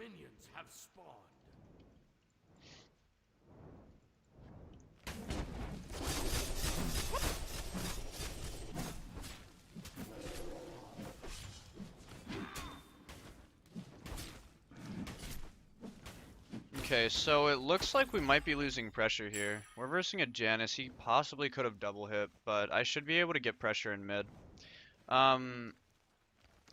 minions have spawned. Okay, so it looks like we might be losing pressure here. We're versing a Janus. He possibly could have double hit, but I should be able to get pressure in mid.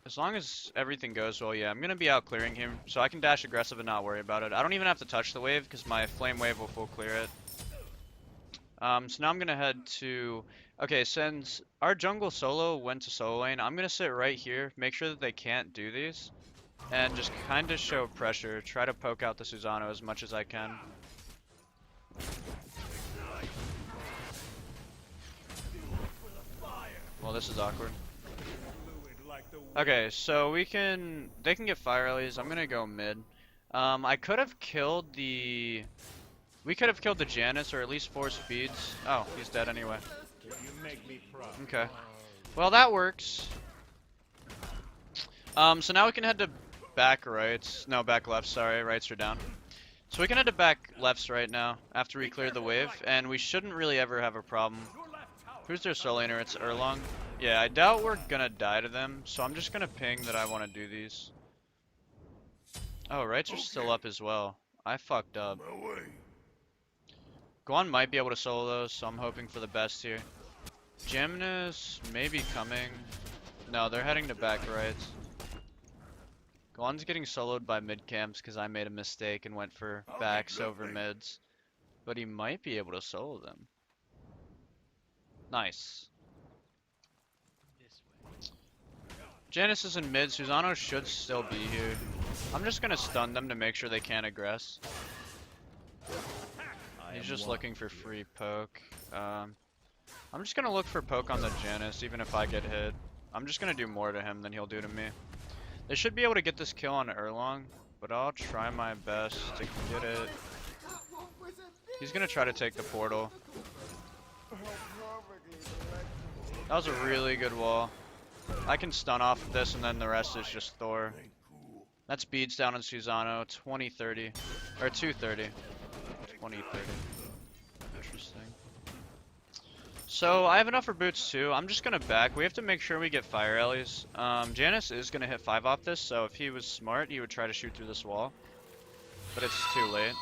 As long as everything goes well, yeah, I'm gonna be out clearing him, so I can dash aggressive and not worry about it. I don't even have to touch the wave because my flame wave will full clear it. So now I'm gonna head to. Okay, since our jungle solo went to solo lane, I'm gonna sit right here, make sure that they can't do these, and just kind of show pressure. Try to poke out the Susano as much as I can. Well, this is awkward. Okay, so they can get fire rallies. I'm gonna go mid. I could have killed the, we could have killed the Janus or at least 4 speeds. Oh, he's dead anyway. Okay. Well, that works. So now we can head to back rights. No, back lefts, sorry. Rights are down. So we can head to back lefts right now after we clear the wave, and we shouldn't really ever have a problem. Who's their solo laner? It's Erlong. Yeah, I doubt we're gonna die to them, so I'm just gonna ping that I want to do these. Oh, rights are still up as well. I fucked up. Guan might be able to solo those, so I'm hoping for the best here. Gymnast may be coming. No, they're heading to back rights. Guan's getting soloed by mid camps because I made a mistake and went for backs over mids. But he might be able to solo them. Nice. Janus is in mid. Susano should still be here. I'm just gonna stun them to make sure they can't aggress. He's just looking for free poke. I'm just gonna look for poke on the Janus, even if I get hit. I'm just gonna do more to him than he'll do to me. They should be able to get this kill on Erlong, but I'll try my best to get it. He's gonna try to take the portal. That was a really good wall. I can stun off of this and then the rest is just Thor. That's beads down on Susano, 20-30, or 230. 20-30. Interesting. So I have enough for boots too. I'm just gonna back. We have to make sure we get fire rallies. Janus is gonna hit 5 off this, so if he was smart, he would try to shoot through this wall. But it's too late.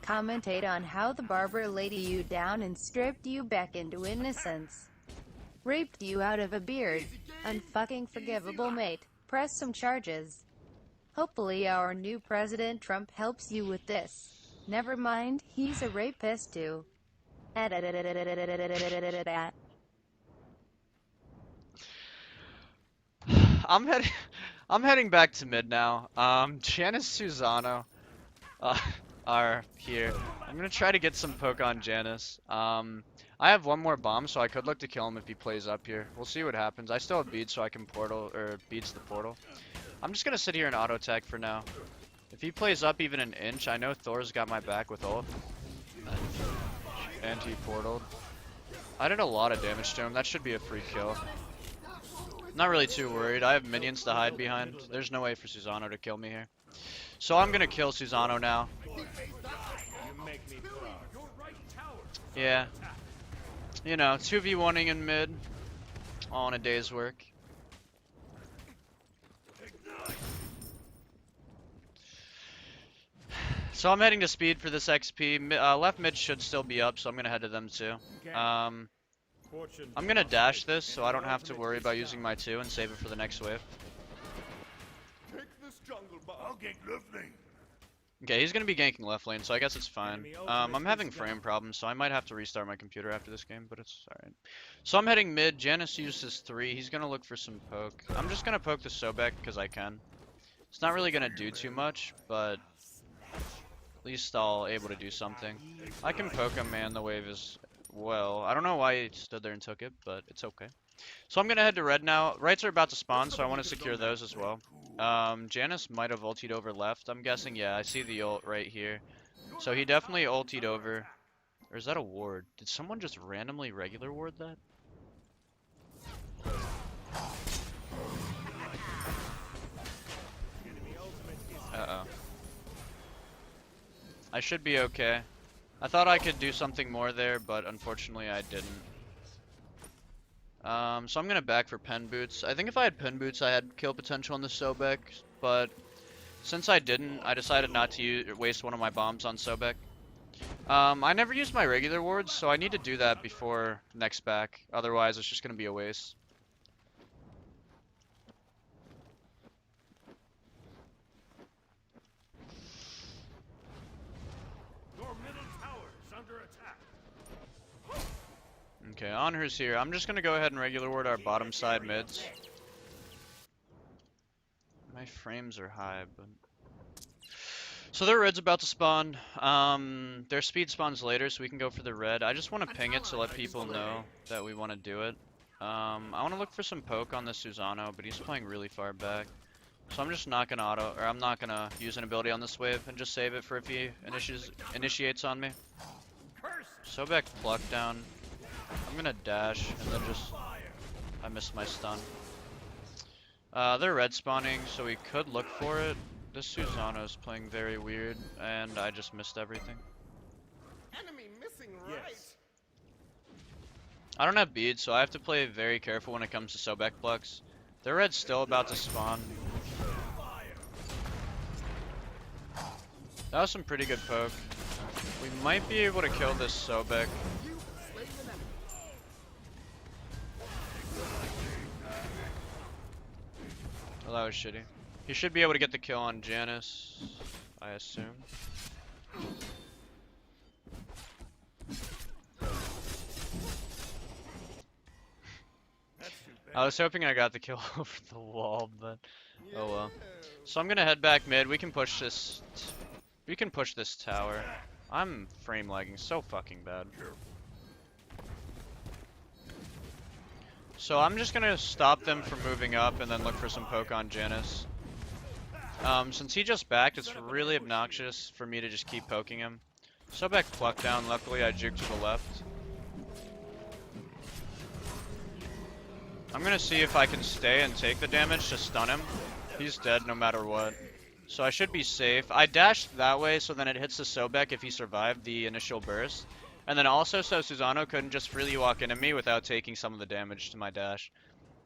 Commentate on how the barber laid you down and stripped you back into innocence. Raped you out of a beard. Unfucking forgivable, mate. Press some charges. Hopefully our new President Trump helps you with this. Never mind, he's a rapist too. I'm heading back to mid now. Janus, Susano are here. I'm gonna try to get some poke on Janus. I have one more bomb, so I could look to kill him if he plays up here. We'll see what happens. I still have beads, so I can portal, or beads the portal. I'm just gonna sit here and auto tech for now. If he plays up even an inch, I know Thor's got my back with ult. And he portaled. I did a lot of damage to him. That should be a free kill. Not really too worried. I have minions to hide behind. There's no way for Susano to kill me here. So I'm gonna kill Susano now. Yeah. You know, 2v1ing in mid. All in a day's work. So I'm heading to speed for this XP. Left mid should still be up, so I'm gonna head to them too. I'm gonna dash this so I don't have to worry about using my 2 and save it for the next wave. Okay, he's gonna be ganking left lane, so I guess it's fine. I'm having frame problems, so I might have to restart my computer after this game, but it's alright. So I'm heading mid. Janus uses 3. He's gonna look for some poke. I'm just gonna poke the Sobek because I can. It's not really gonna do too much, but at least I'll able to do something. I can poke him and the wave as well. I don't know why he stood there and took it, but it's okay. So I'm gonna head to red now. Rights are about to spawn, so I want to secure those as well. Janus might have ultied over left. I'm guessing, yeah, I see the ult right here. So he definitely ultied over. Or is that a ward? Did someone just randomly regular ward that? I should be okay. I thought I could do something more there, but unfortunately I didn't. So I'm gonna back for pen boots. I think if I had pen boots, I had kill potential on the Sobek, but since I didn't, I decided not to waste one of my bombs on Sobek. I never used my regular wards, so I need to do that before next back. Otherwise, it's just gonna be a waste. Okay, Honor's here. I'm just gonna go ahead and regular ward our bottom side mids. My frames are high, but... So their red's about to spawn. Their speed spawns later, so we can go for the red. I just want to ping it to let people know that we want to do it. I want to look for some poke on the Susano, but he's playing really far back. So I'm just not gonna I'm not gonna use an ability on this wave and just save it for if he initiates on me. Sobek pluck down. I'm gonna dash and then just... I missed my stun. They're red spawning, so we could look for it. This Susano is playing very weird, and I just missed everything. Enemy missing right. Yes. I don't have beads, so I have to play very careful when it comes to Sobek plucks. Their red's still about to spawn. That was some pretty good poke. We might be able to kill this Sobek. Oh, that was shitty. He should be able to get the kill on Janice, I assume. I was hoping I got the kill over the wall, but oh well. So I'm gonna head back mid. We can push this. We can push this tower. I'm frame lagging so fucking bad. So I'm just gonna stop them from moving up and then look for some poke on Janice. Since he just backed, it's really obnoxious for me to just keep poking him. Sobek pluck down. Luckily, I juked to the left. I'm gonna see if I can stay and take the damage to stun him. He's dead no matter what. So I should be safe. I dashed that way so then it hits the Sobek if he survived the initial burst. And then also so Susano couldn't just freely walk into me without taking some of the damage to my dash.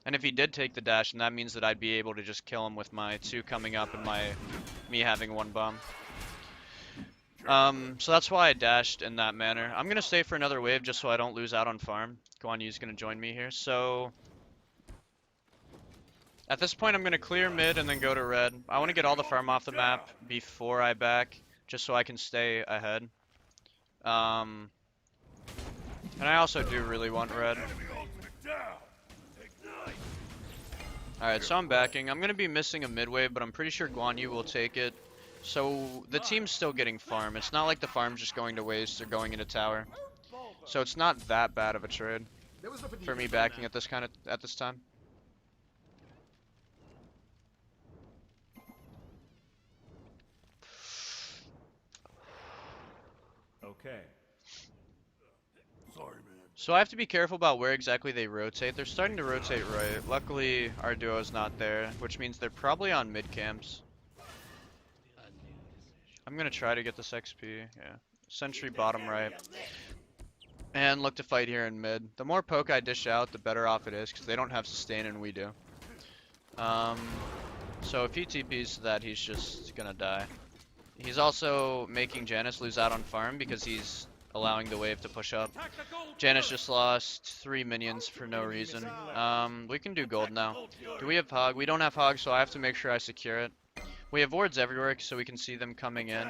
And if he did take the dash, then that means that I'd be able to just kill him with my 2 coming up and me having 1 bomb. So that's why I dashed in that manner. I'm gonna stay for another wave just so I don't lose out on farm. Guan Yu's gonna join me here. So at this point I'm gonna clear mid and then go to red. I want to get all the farm off the map before I back, just so I can stay ahead. And I also do really want red. Alright, so I'm backing. I'm going to be missing a mid wave, but I'm pretty sure Guan Yu will take it. So the team's still getting farm. It's not like the farm's just going to waste or going into tower. So it's not that bad of a trade for me backing at this time. Okay. Sorry, man. So I have to be careful about where exactly they rotate. They're starting to rotate right. Luckily, our duo's not there, which means they're probably on mid camps. I'm gonna try to get this XP. Yeah. Sentry bottom right. And look to fight here in mid. The more poke I dish out, the better off it is, because they don't have sustain and we do. So if he TPs to that, he's just gonna die. He's also making Janice lose out on farm because he's allowing the wave to push up. Janice just lost 3 minions for no reason. We can do gold now. Do we have hog? We don't have hog, so I have to make sure I secure it. We have wards everywhere so we can see them coming in.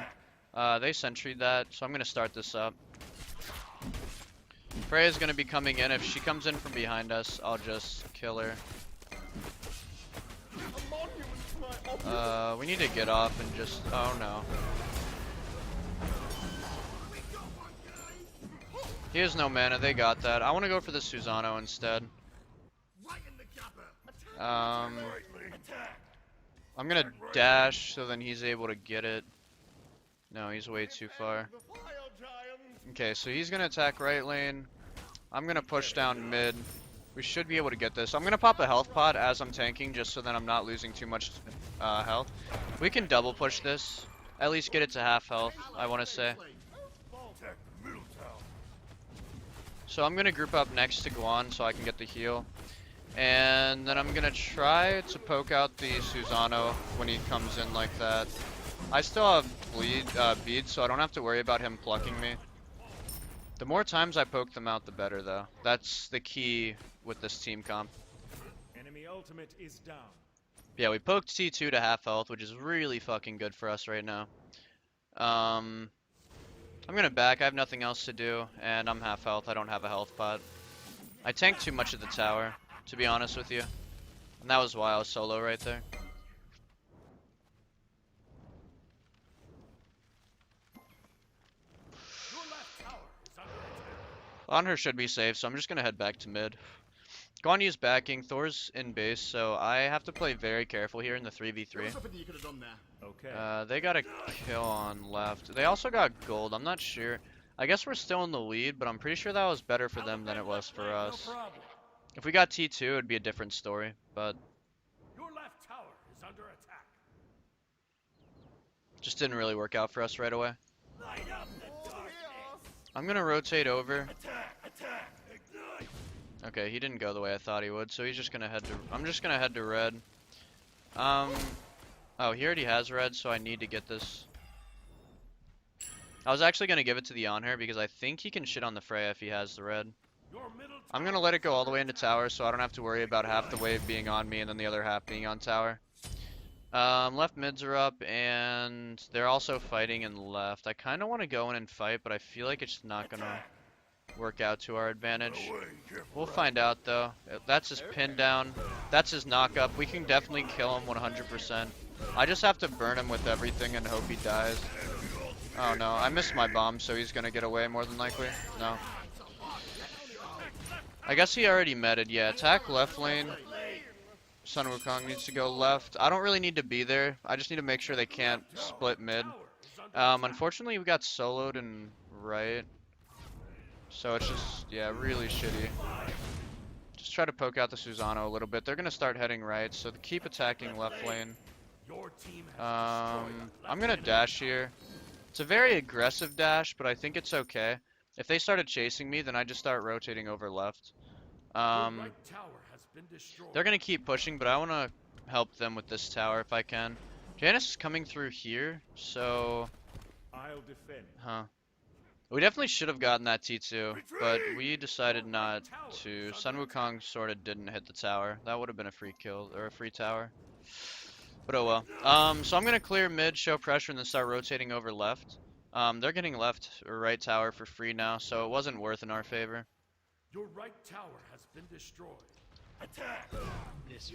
They sentryed that, so I'm going to start this up. Freya's going to be coming in. If she comes in from behind us, I'll just kill her. We need to get off and just... Oh no. He has no mana, they got that. I want to go for the Susano instead. I'm gonna dash so then he's able to get it. No, he's way too far. Okay, so he's gonna attack right lane. I'm gonna push down mid. We should be able to get this. I'm gonna pop a health pot as I'm tanking just so that I'm not losing too much health. We can double push this at least get it to half health, I want to say. So I'm going to group up next to Guan so I can get the heal. And then I'm going to try to poke out the Susano when he comes in like that. I still have beads, so I don't have to worry about him plucking me. The more times I poke them out, the better, though. That's the key with this team comp. Enemy ultimate is down. Yeah, we poked T2 to half health, which is really fucking good for us right now. I'm gonna back, I have nothing else to do, and I'm half health, I don't have a health pot. I tanked too much at the tower, to be honest with you. And that was why I was solo right there. Honor should be safe, so I'm just gonna head back to mid. Guan Yu's backing, Thor's in base, so I have to play very careful here in the 3v3. Okay. They got a kill on left. They also got gold, I'm not sure. I guess we're still in the lead, but I'm pretty sure that was better for them than it was for us. If we got T2, it would be a different story, but Your left tower is under attack. just didn't really work out for us right away. Light up the darkness. I'm gonna rotate over. Attack. Ignite. Okay, he didn't go the way I thought he would, so he's just gonna head to. I'm just gonna head to red. Oh, he already has red, so I need to get this. I was actually gonna give it to the Yonher because I think he can shit on the Freya if he has the red. Your middle I'm gonna let it go all the way into tower, so I don't have to worry about half the wave being on me and then the other half being on tower. Left mids are up, and they're also fighting in left. I kind of want to go in and fight, but I feel like it's not gonna work out to our advantage. We'll find out though. That's his pin down. That's his knock up. We can definitely kill him 100%. I just have to burn him with everything and hope he dies. Oh no, I missed my bomb, so he's gonna get away more than likely. No. I guess he already meted. Yeah, attack left lane. Sun Wukong needs to go left. I don't really need to be there. I just need to make sure they can't split mid. Unfortunately, we got soloed in right. So it's just, yeah, really shitty. Just try to poke out the Susano a little bit. They're going to start heading right, so keep attacking left lane. I'm going to dash here. It's a very aggressive dash, but I think it's okay. If they started chasing me, then I just start rotating over left. They're going to keep pushing, but I want to help them with this tower if I can. Janus is coming through here, so... I'll defend. Huh. We definitely should have gotten that T2, but we decided not to. Sun Wukong sort of didn't hit the tower. That would have been a free kill, or a free tower. But oh well. So I'm going to clear mid, show pressure, and then start rotating over left. They're getting left or right tower for free now, so it wasn't worth in our favor. Your right tower has been destroyed. Attack! This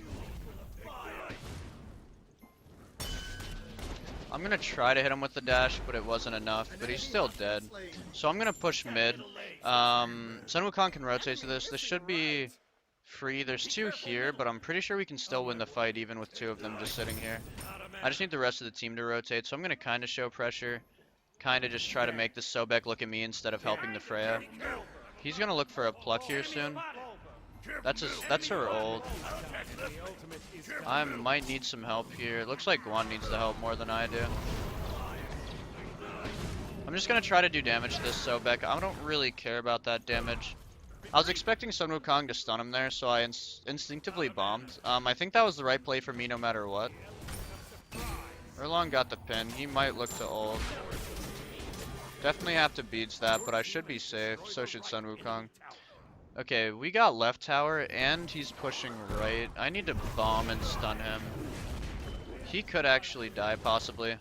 I'm going to try to hit him with the dash, but it wasn't enough. But he's still dead. So I'm going to push mid. Sun Wukong can rotate to this. This should be free. There's two here, but I'm pretty sure we can still win the fight even with two of them just sitting here. I just need the rest of the team to rotate, so I'm going to kind of show pressure. Kind of just try to make the Sobek look at me instead of helping the Freya. He's going to look for a pluck here soon. That's her ult. I might need some help here. It looks like Guan needs the help more than I do. I'm just gonna try to do damage to this Sobek. I don't really care about that damage. I was expecting Sun Wukong to stun him there, so I instinctively bombed. I think that was the right play for me no matter what. Erlong got the pin. He might look to ult. Definitely have to beats that, but I should be safe. So should Sun Wukong. Okay, we got left tower, and he's pushing right. I need to bomb and stun him. He could actually die, possibly.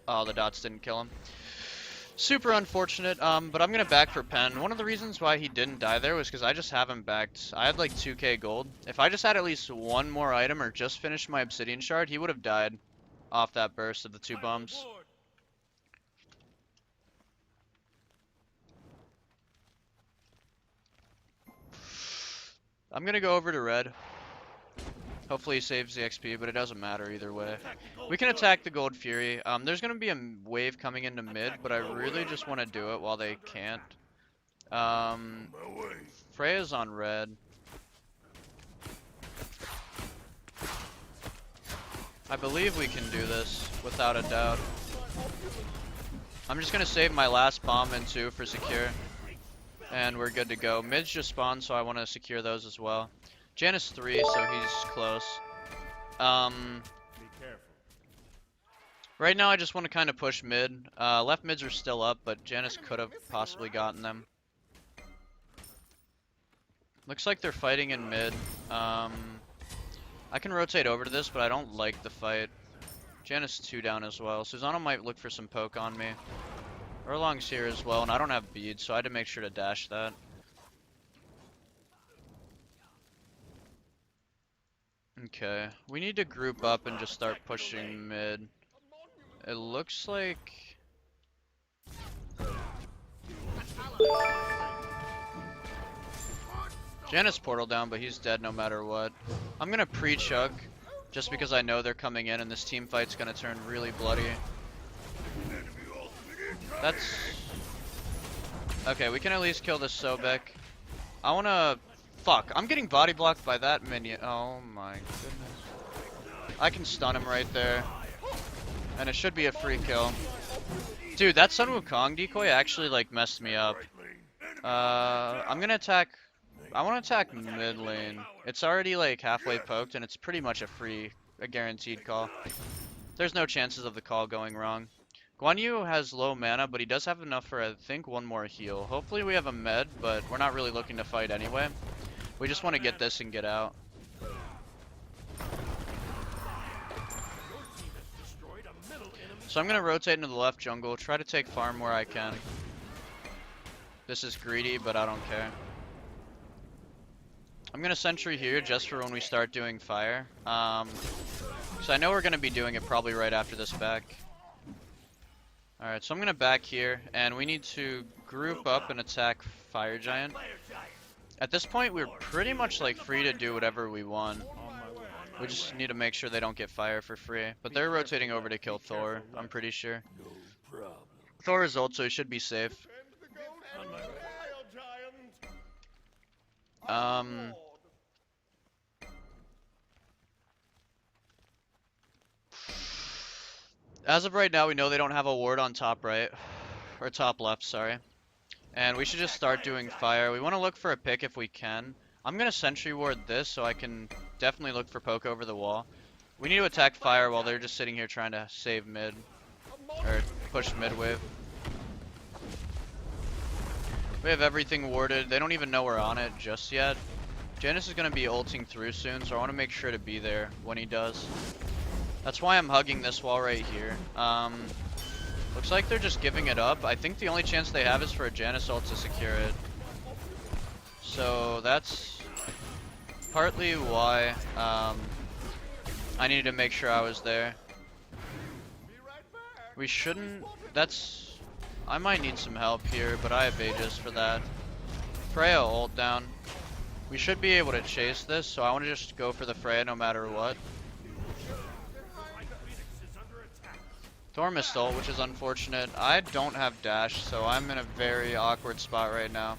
Oh, the dots didn't kill him. Super unfortunate, but I'm gonna back for Pen. One of the reasons why he didn't die there was because I just haven't backed. I had like 2k gold. If I just had at least one more item or just finished my obsidian shard, he would have died off that burst of the two bombs. I'm gonna go over to red. Hopefully he saves the XP, but it doesn't matter either way. We can attack the Gold Fury. There's gonna be a wave coming into mid, but I really just want to do it while they can't. Freya's on red. I believe we can do this, without a doubt. I'm just gonna save my last bomb and 2 for secure. And we're good to go. Mid's just spawned, so I want to secure those as well. Janus 3, so he's close. Right now I just want to kind of push mid. Left mids are still up, but Janus could have possibly gotten them. Looks like they're fighting in mid. I can rotate over to this, but I don't like the fight. Janus 2 down as well. Susano might look for some poke on me. Erlong's here as well, and I don't have beads, so I had to make sure to dash that. Okay, we need to group up and just start pushing mid. It looks like... Janus portal down, but he's dead no matter what. I'm gonna pre-chug, just because I know they're coming in and this team fight's gonna turn really bloody. That's... Okay, we can at least kill this Sobek. I wanna... Fuck, I'm getting body blocked by that minion. Oh my goodness. I can stun him right there. And it should be a free kill. Dude, that Sun Wukong decoy actually like messed me up. I'm gonna attack... I wanna attack mid lane. It's already like halfway poked and it's pretty much a guaranteed call. There's no chances of the call going wrong. Guan Yu has low mana, but he does have enough for, I think, 1 more heal. Hopefully we have a med, but we're not really looking to fight anyway. We just want to get this and get out. So I'm going to rotate into the left jungle, try to take farm where I can. This is greedy, but I don't care. I'm going to sentry here just for when we start doing fire. So I know we're going to be doing it probably right after this back. Alright, so I'm going to back here, and we need to group up and attack Fire Giant. At this point, we're pretty much like free to do whatever we want. We just need to make sure they don't get fire for free. But they're rotating over to kill Thor, I'm pretty sure. Thor is ult, so he should be safe. As of right now, we know they don't have a ward on top right. Or top left, sorry. And we should just start doing fire. We want to look for a pick if we can. I'm going to sentry ward this so I can definitely look for poke over the wall. We need to attack fire while they're just sitting here trying to save mid. Or push mid wave. We have everything warded. They don't even know we're on it just yet. Janus is going to be ulting through soon, so I want to make sure to be there when he does. That's why I'm hugging this wall right here. Looks like they're just giving it up. I think the only chance they have is for a Janus ult to secure it. So that's partly why I needed to make sure I was there. We shouldn't... That's... I might need some help here, but I have Aegis for that. Freya ult down. We should be able to chase this, so I want to just go for the Freya no matter what. Thor missed ult, which is unfortunate. I don't have dash, so I'm in a very awkward spot right now.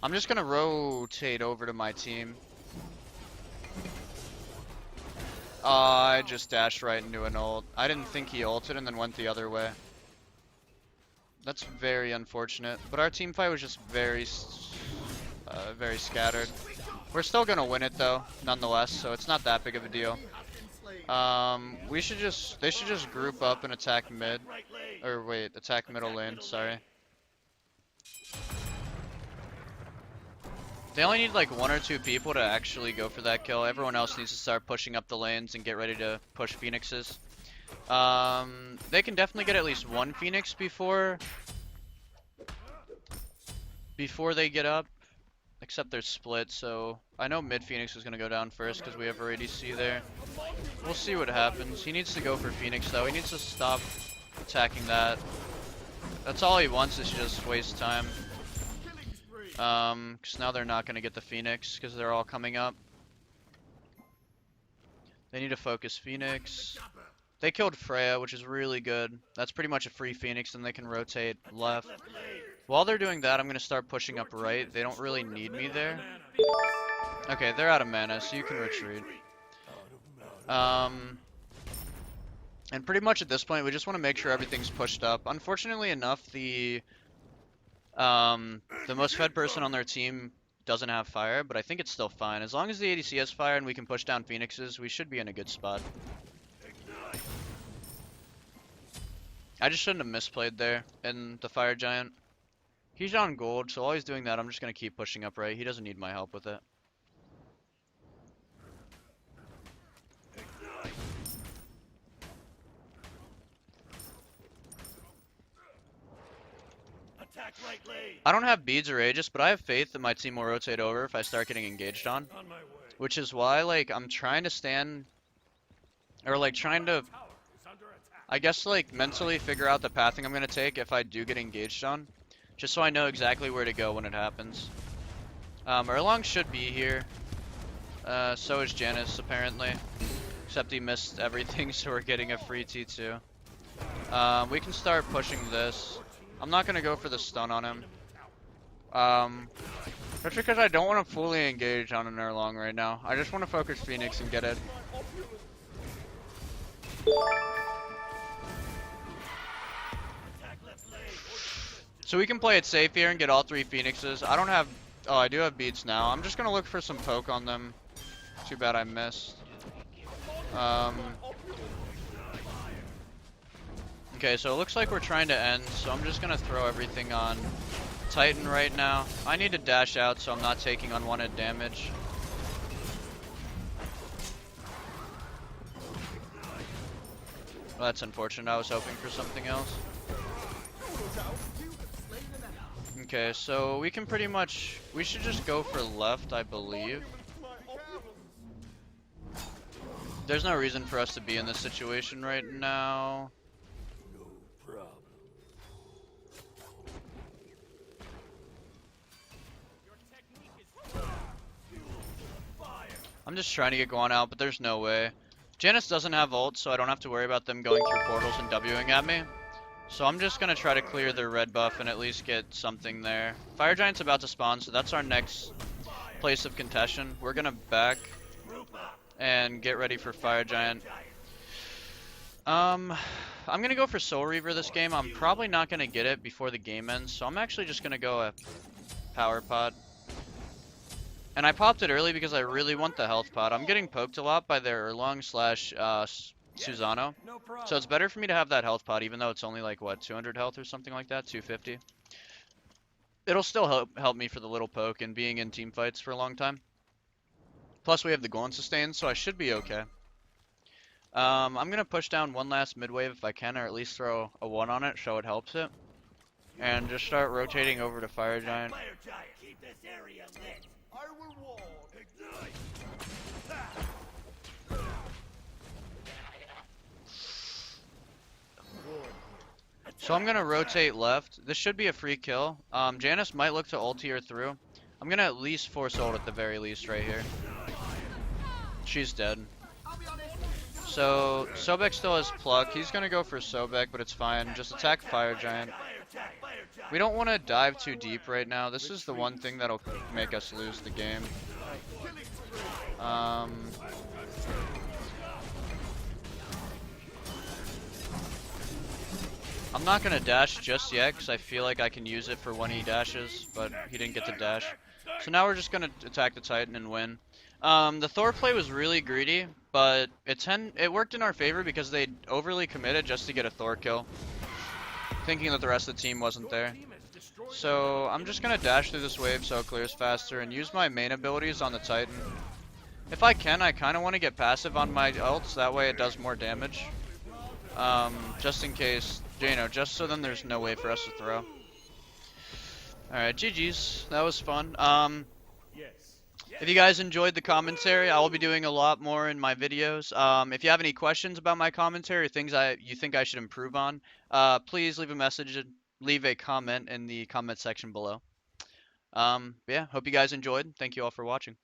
I'm just gonna rotate over to my team. I just dashed right into an ult. I didn't think he ulted and then went the other way. That's very unfortunate. But our team fight was just very scattered. We're still gonna win it though, nonetheless, so it's not that big of a deal. They should just group up and attack mid. Or wait, attack middle lane, sorry. They only need like 1 or 2 people to actually go for that kill. Everyone else needs to start pushing up the lanes and get ready to push Phoenixes. They can definitely get at least 1 Phoenix before they get up. Except they're split, so I know mid Phoenix is going to go down first because we have our ADC there. We'll see what happens. He needs to go for Phoenix though. He needs to stop attacking that. That's all he wants is just waste time. Because now they're not going to get the Phoenix because they're all coming up. They need to focus Phoenix. They killed Freya, which is really good. That's pretty much a free Phoenix, and they can rotate left. While they're doing that, I'm going to start pushing up right. They don't really need me there. Okay, they're out of mana, so you can retreat. And pretty much at this point, we just want to make sure everything's pushed up. Unfortunately enough, the most fed person on their team doesn't have fire, but I think it's still fine. As long as the ADC has fire and we can push down Phoenixes, we should be in a good spot. I just shouldn't have misplayed there in the Fire Giant. He's on gold, so while he's doing that, I'm just going to keep pushing up right. He doesn't need my help with it. I don't have beads or Aegis, but I have faith that my team will rotate over if I start getting engaged on. Which is why, like, I'm trying to stand... Or, like, trying to... I guess, like, mentally figure out the pathing I'm going to take if I do get engaged on. Just so I know exactly where to go when it happens. Erlong should be here. So is Janice, apparently. Except he missed everything, so we're getting a free T2. We can start pushing this. I'm not going to go for the stun on him. That's because I don't want to fully engage on an Erlong right now. I just want to focus Phoenix and get it. So we can play it safe here and get all 3 Phoenixes. I don't have... Oh, I do have beats now. I'm just going to look for some poke on them. Too bad I missed. Okay, so it looks like we're trying to end, so I'm just going to throw everything on Titan right now. I need to dash out so I'm not taking unwanted damage. Well, that's unfortunate. I was hoping for something else. Okay, so we can pretty much... We should just go for left, I believe. There's no reason for us to be in this situation right now. I'm just trying to get Guan out, but there's no way. Janice doesn't have ult, so I don't have to worry about them going through portals and Wing at me. So I'm just going to try to clear their red buff and at least get something there. Fire Giant's about to spawn, so that's our next place of contention. We're going to back and get ready for Fire Giant. I'm going to go for Soul Reaver this game. I'm probably not going to get it before the game ends, so I'm actually just going to go a Power Pod. And I popped it early because I really want the health pod. I'm getting poked a lot by their Erlong slash Susano. So it's better for me to have that health pod, even though it's only like, what, 200 health or something like that? 250? It'll still help me for the little poke and being in team fights for a long time. Plus we have the Golem sustain, so I should be okay. I'm going to push down one last mid wave if I can, or at least throw a 1 on it so it helps it. And just start rotating over to Fire Giant. Keep this area lit. I will wall. Ignite. So I'm gonna rotate left. This should be a free kill. Janice might look to ulti her through. I'm gonna at least force ult at the very least right here. She's dead. So Sobek still has pluck. He's gonna go for Sobek, but it's fine. Just attack Fire Giant. We don't want to dive too deep right now. This is the one thing that'll make us lose the game. I'm not going to dash just yet because I feel like I can use it for when he dashes, but he didn't get to dash. So now we're just going to attack the Titan and win. The Thor play was really greedy, but it worked in our favor because they overly committed just to get a Thor kill, thinking that the rest of the team wasn't there. So I'm just going to dash through this wave so it clears faster and use my main abilities on the Titan. If I can, I kind of want to get passive on my ults, that way it does more damage. Just in case, you know, just so then there's no way for us to throw. Alright, GG's. That was fun. If you guys enjoyed the commentary, I will be doing a lot more in my videos. If you have any questions about my commentary or things you think I should improve on, please leave a message and leave a comment in the comment section below. Yeah, hope you guys enjoyed. Thank you all for watching.